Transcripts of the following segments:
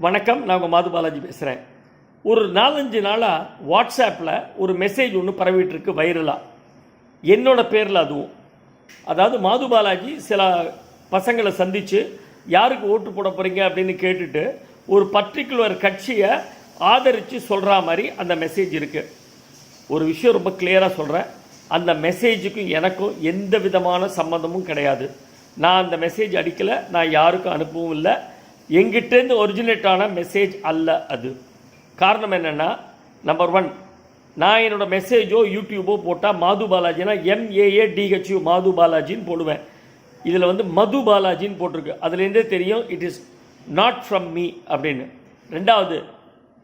வணக்கம், நான் உங்கள் மாது பாலாஜி பேசுகிறேன். ஒரு 4-5 நாளாக வாட்ஸ்அப்பில் ஒரு மெசேஜ் ஒன்று பரவிட்டு இருக்கு வைரலாக, என்னோட பேரில். அதுவும் அதாவது மாது பாலாஜி சில பசங்களை சந்தித்து யாருக்கு ஓட்டு போட போகிறீங்க அப்படின்னு கேட்டுட்டு ஒரு பர்டிகுலர் கட்சியை ஆதரித்து சொல்கிற மாதிரி அந்த மெசேஜ் இருக்குது. ஒரு விஷயம் ரொம்ப கிளியராக சொல்கிறேன், அந்த மெசேஜுக்கும் எனக்கும் எந்த விதமான சம்மந்தமும் கிடையாது. நான் அந்த மெசேஜ் அடிக்கலை, நான் யாருக்கும் அனுப்பவும் இல்லை. எங்கிட்டேருந்து ஒரிஜினேட்டான மெசேஜ் அல்ல அது. காரணம் என்னென்னா, நம்பர் 1, நான் என்னோடய மெசேஜோ யூடியூபோ போட்டால் மாது பாலாஜினா MAADHU மாது பாலாஜின்னு போடுவேன். இதில் மது பாலாஜின்னு போட்டிருக்கு. அதுலேருந்தே தெரியும் it is not from me அப்படின்னு. 2வது,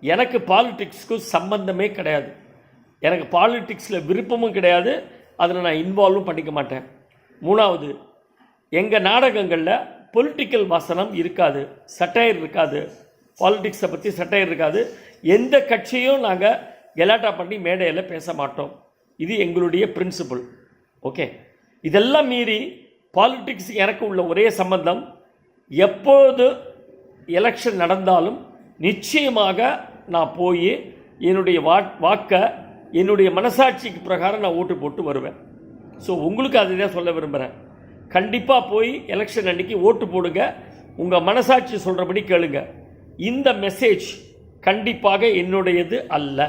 எனக்கு பாலிடிக்ஸ்க்கு சம்பந்தமே கிடையாது. எனக்கு பாலிடிக்ஸில் விருப்பமும் கிடையாது, அதில் நான் இன்வால்வும் பண்ணிக்க மாட்டேன். 3வது, எங்கள் நாடகங்களில் பொலிட்டிக்கல் வசனம் இருக்காது, சட்டையர் இருக்காது, பாலிடிக்ஸை பற்றி சட்டையர் இருக்காது. எந்த கட்சியும் நாங்கள் கெலாட்டா பண்ணி மேடையில் பேச மாட்டோம். இது எங்களுடைய பிரின்சிபல். ஓகே, இதெல்லாம் மீறி பாலிடிக்ஸ் எனக்கு உள்ள ஒரே சம்பந்தம், எப்போது எலெக்ஷன் நடந்தாலும் நிச்சயமாக நான் போய் என்னுடைய வாக்கை என்னுடைய மனசாட்சிக்கு பிரகாரம் நான் ஓட்டு போட்டு வருவேன். ஸோ உங்களுக்கு அதை தான் சொல்ல விரும்புகிறேன். கண்டிப்பாக போய் எலெக்ஷன் அன்றைக்கி ஓட்டு போடுங்க, உங்கள் மனசாட்சி சொல்கிறபடி கேளுங்க. இந்த மெசேஜ் கண்டிப்பாக என்னுடையது அல்ல.